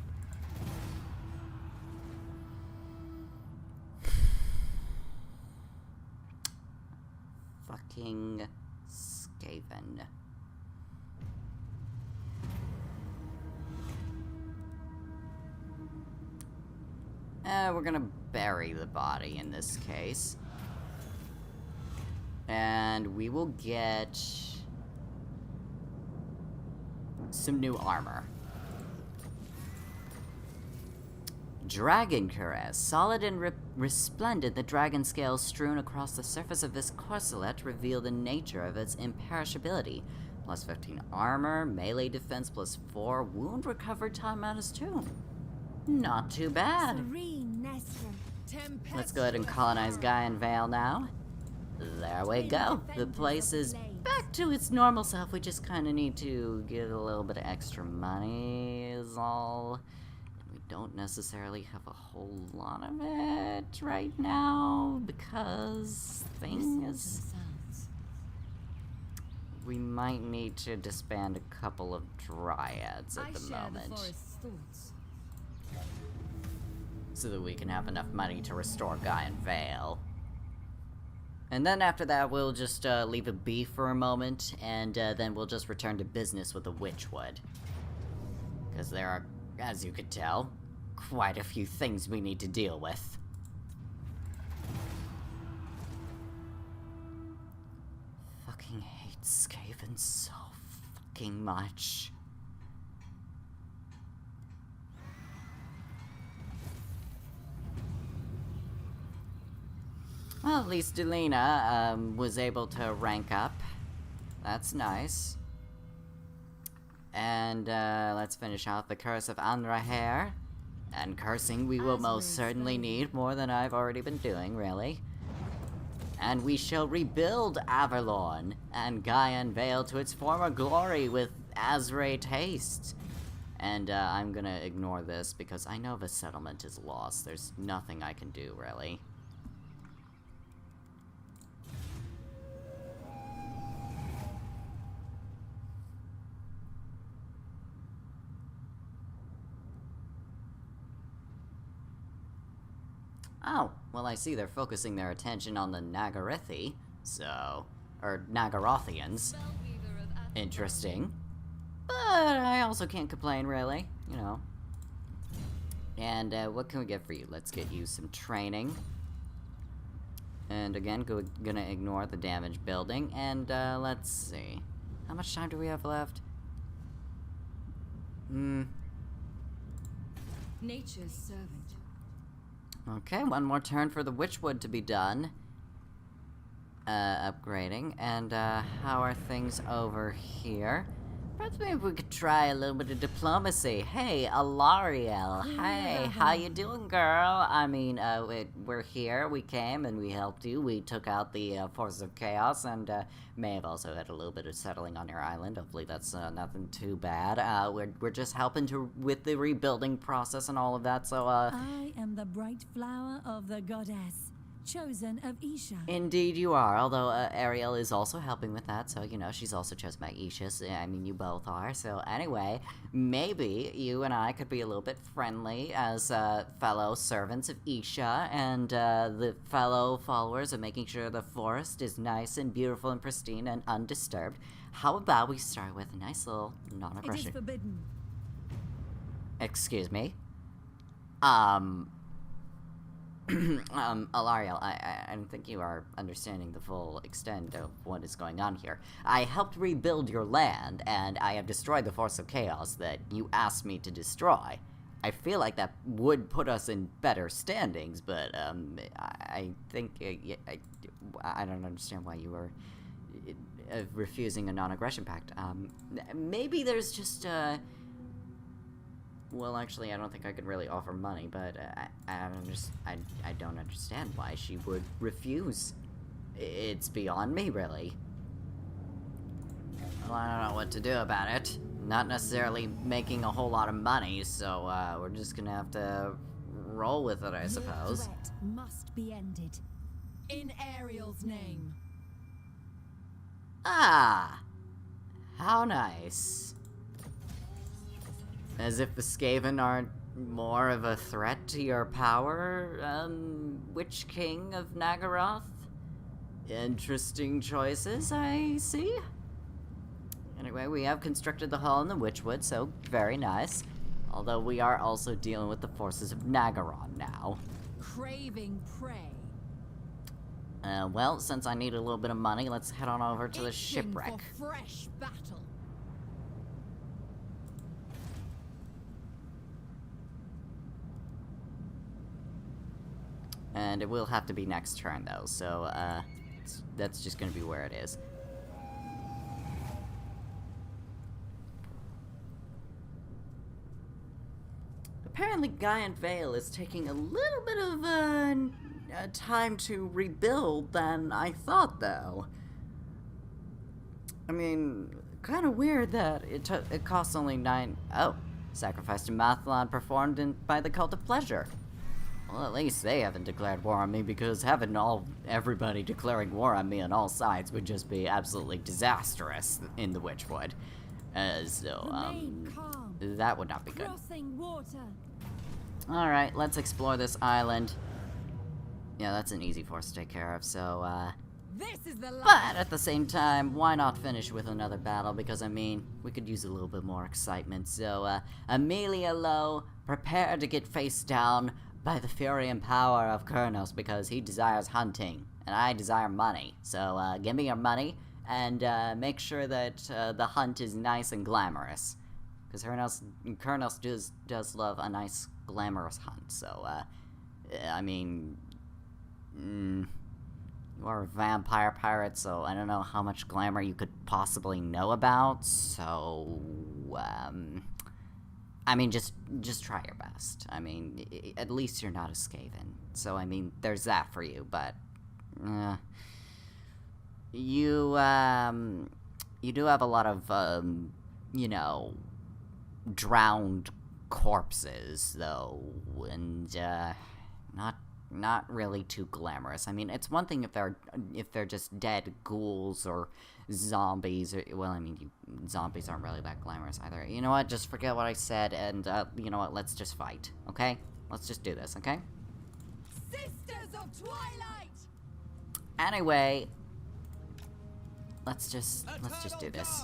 Fucking skaven. We're gonna bury the body in this case. And we will get some new armor. Dragon Caress. Solid and resplendent, the dragon scales strewn across the surface of this corselet reveal the nature of its imperishability. Plus 15 armor, melee defense plus 4, wound recovery time -2. Not too bad. Let's go ahead and colonize Gaean Vale now. There we go. The place is back to its normal self. We just kind of need to get a little bit of extra money is all. We don't necessarily have a whole lot of it right now because things... We might need to disband a couple of dryads at the moment. So that we can have enough money to restore Gaean Vale. And then after that, we'll just leave it be for a moment, and then we'll just return to business with the Witchwood. Because there are, as you could tell, quite a few things we need to deal with. Fucking hate Skaven so fucking much. Well, at least Delina was able to rank up. That's nice. And let's finish off the Curse of Alarielle. And cursing we will most certainly need, more than I've already been doing, really. And we shall rebuild Averlorn and Gaean Vale to its former glory with Azray taste. And I'm gonna ignore this because I know the settlement is lost. There's nothing I can do, really. Oh, well I see they're focusing their attention on the Nagarithi, so... or Nagarothians. Interesting. But I also can't complain, really, you know. And what can we get for you? Let's get you some training. And again, gonna ignore the damaged building, and let's see. How much time do we have left? Nature's servant. Okay, one more turn for the Witchwood to be done. Upgrading. And, how are things over here? Perhaps maybe we could try a little bit of diplomacy. Hey, Alarielle. Hey, how you doing, girl? I mean, we're here. We came and we helped you. We took out the forces of chaos and may have also had a little bit of settling on your island. Hopefully that's nothing too bad. We're just helping with the rebuilding process and all of that, so I am the bright flower of the goddess, chosen of Isha. Indeed you are, although Ariel is also helping with that, so, you know, she's also chosen by Isha, so, I mean, you both are, so anyway, maybe you and I could be a little bit friendly as fellow servants of Isha, and the fellow followers of making sure the forest is nice and beautiful and pristine and undisturbed. How about we start with a nice little non-aggression? It is forbidden. Excuse me? Alarielle, I don't think you are understanding the full extent of what is going on here. I helped rebuild your land, and I have destroyed the force of chaos that you asked me to destroy. I feel like that would put us in better standings, but, I think, I don't understand why you were refusing a non-aggression pact. Maybe there's just, well, actually, I don't think I could really offer money, but I don't understand why she would refuse. It's beyond me, really. Well, I don't know what to do about it. Not necessarily making a whole lot of money, so we're just gonna have to roll with it, I Your suppose. threat must be ended. In Ariel's name. Ah! How nice. As if the Skaven aren't more of a threat to your power, Witch King of Nagaroth? Interesting choices, I see. Anyway, we have constructed the hall in the Witchwood, so very nice. Although we are also dealing with the forces of Nagaroth now. Craving prey. Well, since I need a little bit of money, let's head on over to the Itching shipwreck. for fresh battle. And it will have to be next turn, though, so, that's just gonna be where it is. Apparently Gaean Vale is taking a little bit of, time to rebuild than I thought, though. I mean, kind of weird that it costs only 9... Oh, sacrifice to Mathlon performed by the Cult of Pleasure. Well, at least they haven't declared war on me, because having everybody declaring war on me on all sides would just be absolutely disastrous in the Witchwood. Remain calm. That would not be good. Crossing water. Alright, let's explore this island. Yeah, that's an easy force to take care of, so, This is the But at the same time, why not finish with another battle? Because, I mean, we could use a little bit more excitement. So, Amelia Lowe, prepare to get face down by the fury and power of Kurnos, because he desires hunting, and I desire money. So, give me your money, and, make sure that, the hunt is nice and glamorous. Because Kurnos does love a nice, glamorous hunt. So, I mean... You are a vampire pirate, so I don't know how much glamour you could possibly know about, so, I mean, just try your best. I mean, at least you're not a skaven, so, I mean, there's that for you, but, you do have a lot of, you know, drowned corpses, though, and, not really too glamorous. I mean, it's one thing if they're just dead ghouls or zombies, or, well, I mean, zombies aren't really that glamorous either. You know what, just forget what I said, and, you know what, let's just fight, okay? Let's just do this, okay? Sisters of Twilight! Anyway, let's just do this.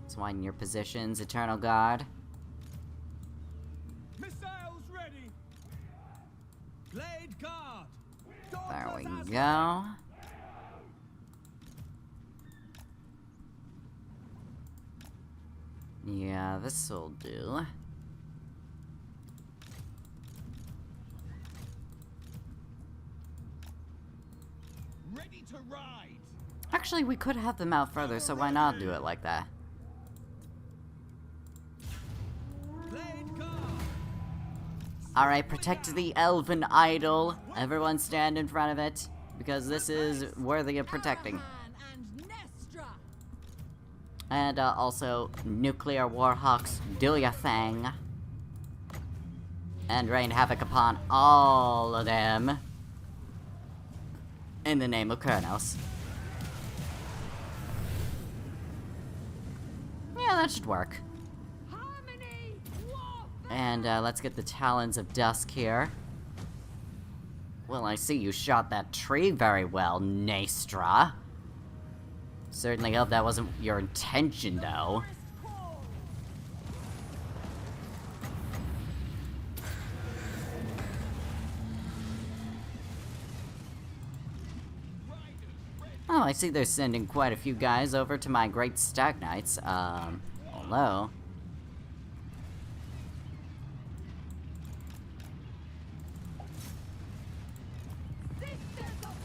Let's wind your positions, Eternal Guard. Missiles ready. Blade guard. There we go. Yeah, this'll do. Ready to ride. Actually, we could have them out further, so why not do it like that? Blade guard. Alright, protect the elven idol. Everyone stand in front of it, because this is worthy of protecting. And Nestra. And also, nuclear warhawks, do ya thing. And rain havoc upon all of them. In the name of Kurnos. Yeah, that should work. Harmony. Warfare. And let's get the Talons of Dusk here. Well, I see you shot that tree very well, Nestra. Certainly hope that wasn't your intention, though. Oh, I see they're sending quite a few guys over to my great Stag Knights. Hello.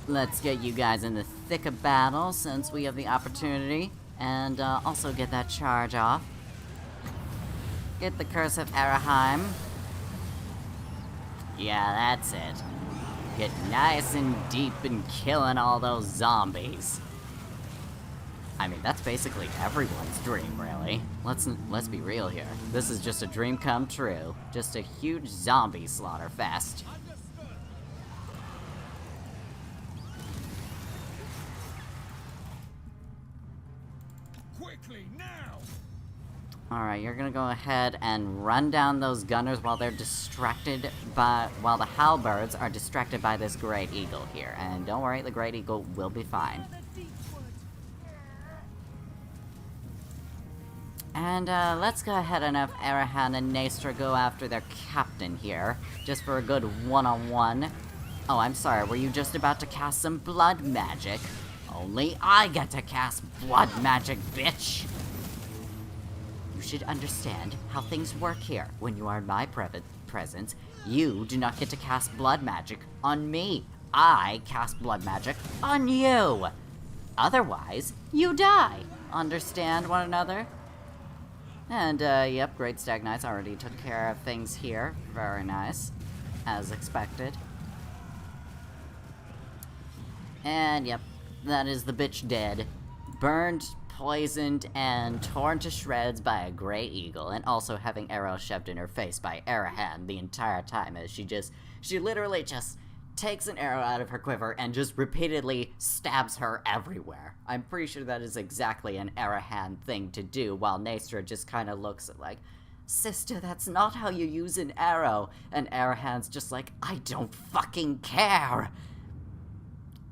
Let's get you guys in the thick of battle since we have the opportunity, and also get that charge off. Get the Curse of Araheim. Yeah, that's it. Get nice and deep and killing all those zombies. I mean, that's basically everyone's dream, really. Let's be real here. This is just a dream come true. Just a huge zombie slaughter fest. Quickly, now! Alright, you're gonna go ahead and run down those gunners while they're distracted by... while the halberds are distracted by this great eagle here. And don't worry, the great eagle will be fine. And, let's go ahead and have Arahan and Naestra go after their captain here, just for a good one-on-one. Oh, I'm sorry, were you just about to cast some blood magic? Only I get to cast blood magic, bitch! You should understand how things work here. When you are in my presence, you do not get to cast blood magic on me. I cast blood magic on you! Otherwise, you die! Understand one another? And, yep, Great Stag Knights already took care of things here. Very nice. As expected. And, yep, that is the bitch dead. Burned, poisoned, and torn to shreds by a great eagle, and also having arrows shoved in her face by Arahan the entire time, as she literally just takes an arrow out of her quiver and just repeatedly stabs her everywhere. I'm pretty sure that is exactly an Arahan thing to do, while Naestra just kind of looks at like, "Sister, that's not how you use an arrow," and Arahan's just like, "I don't fucking care!"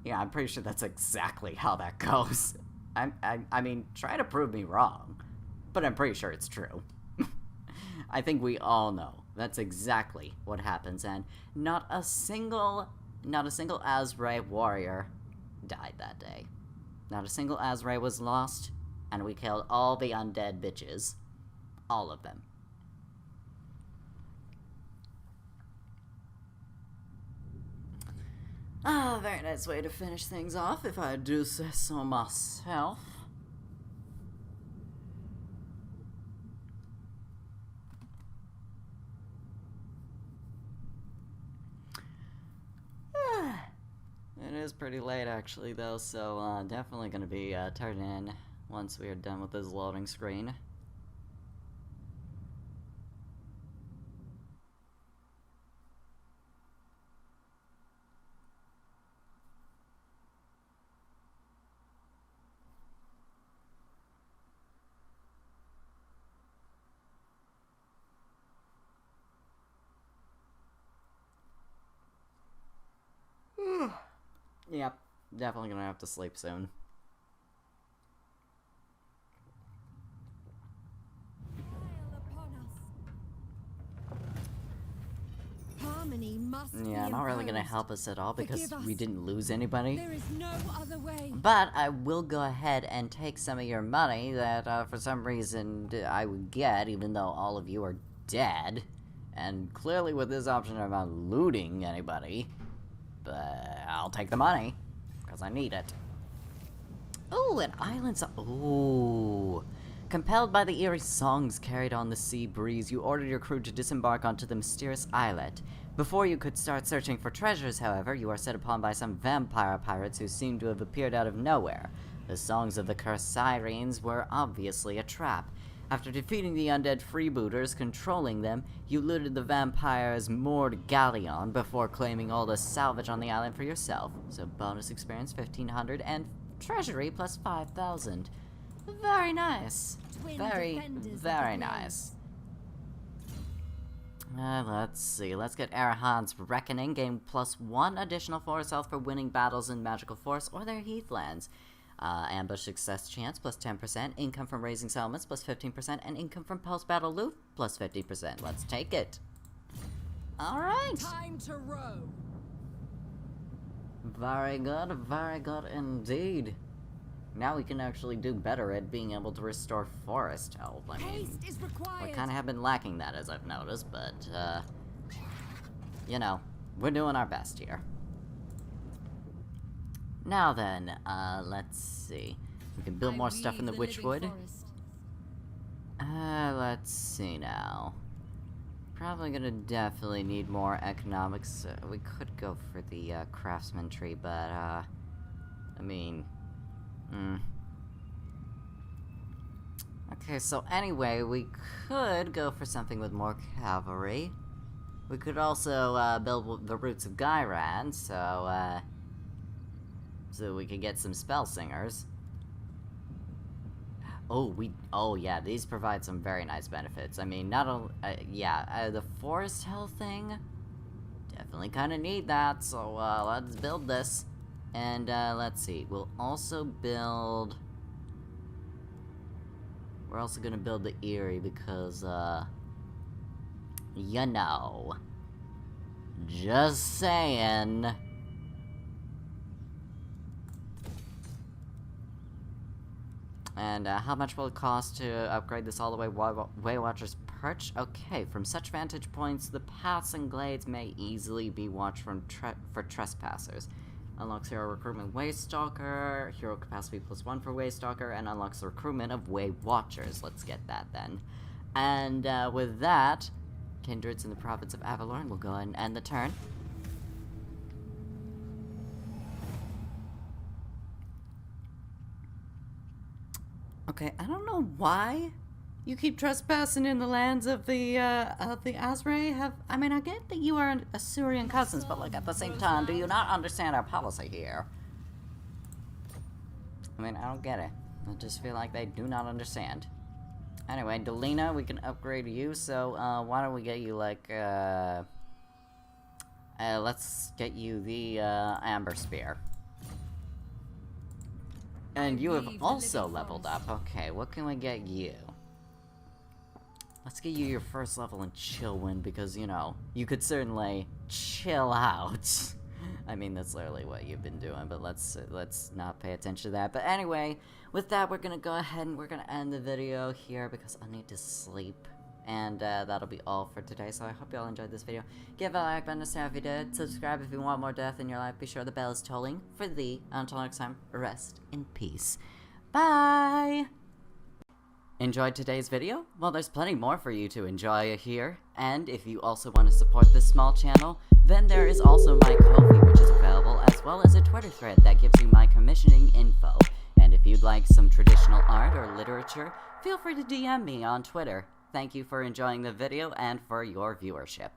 Yeah, I'm pretty sure that's exactly how that goes. I mean, try to prove me wrong, but I'm pretty sure it's true. I think we all know that's exactly what happens, and not a single Azray warrior died that day. Not a single Azray was lost, and we killed all the undead bitches. All of them. Ah, very nice way to finish things off, if I do say so myself. It is pretty late, actually, though, so definitely gonna be turning in once we are done with this loading screen. Yep, definitely gonna have to sleep soon. Harmony must Yeah, be not really gonna imposed. help us at all because Forgive we us. didn't lose anybody. There is no other way. But I will go ahead and take some of your money that, for some reason, I would get, even though all of you are dead. And clearly with this option, I'm not looting anybody. But I'll take the money, because I need it. Ooh, an island ooh. Compelled by the eerie songs carried on the sea breeze, you ordered your crew to disembark onto the mysterious islet. Before you could start searching for treasures, however, you are set upon by some vampire pirates who seem to have appeared out of nowhere. The songs of the cursed sirens were obviously a trap. After defeating the undead freebooters controlling them, you looted the vampire's moored galleon before claiming all the salvage on the island for yourself. So bonus experience 1,500 and treasury plus 5,000. Very nice. Very nice. Let's see. Let's get Arahan's Reckoning. Gain +1 additional forest health for winning battles in magical forests or their heathlands. Ambush success chance plus 10%. Income from raising settlements plus 15%. And income from post-battle loot plus 50%. Let's take it. Alright. Time to row. Very good indeed. Now we can actually do better at being able to restore forest health. I mean, Haste is we required. kind of have been lacking that, as I've noticed, but, you know, we're doing our best here. Now then, let's see. We can build more stuff in the Witchwood. Let's see now. Probably gonna definitely need more economics. We could go for the, craftsman tree, but, I mean... Okay, so anyway, we could go for something with more cavalry. We could also build the Roots of Gairan, so we could get some spell singers. Oh yeah, these provide some very nice benefits. I mean, not only, the forest health thing, definitely kind of need that, so let's build this. And let's see, we'll also build, we're also gonna build the Eerie because, you know, just saying. And how much will it cost to upgrade this all the way Waywatcher's Perch? Okay, from such vantage points, the paths and glades may easily be watched for trespassers. Unlocks hero recruitment Waystalker, hero capacity +1 for Waystalker, and unlocks the recruitment of Waywatchers. Let's get that then. And with that, Kindreds in the province of Averlorn will go ahead and end the turn. Okay, I don't know why you keep trespassing in the lands of the Azrae. I mean, I get that you are Assyrian cousins, but like at the same time, do you not understand our policy here? I mean, I don't get it. I just feel like they do not understand. Anyway, Delina, we can upgrade you, so why don't we get you like let's get you the Amber Spear. And you have also leveled up. Okay, what can we get you? Let's get you your first level in Chillwind, because, you know, you could certainly chill out. I mean, that's literally what you've been doing, but let's not pay attention to that. But anyway, with that, we're gonna go ahead and we're gonna end the video here, because I need to sleep. And that'll be all for today, so I hope y'all enjoyed this video. Give a like button if you did. Subscribe if you want more death in your life. Be sure the bell is tolling for thee. Until next time, rest in peace. Bye! Enjoyed today's video? Well, there's plenty more for you to enjoy here. And if you also want to support this small channel, then there is also my Ko-fi, which is available, as well as a Twitter thread that gives you my commissioning info. And if you'd like some traditional art or literature, feel free to DM me on Twitter. Thank you for enjoying the video and for your viewership.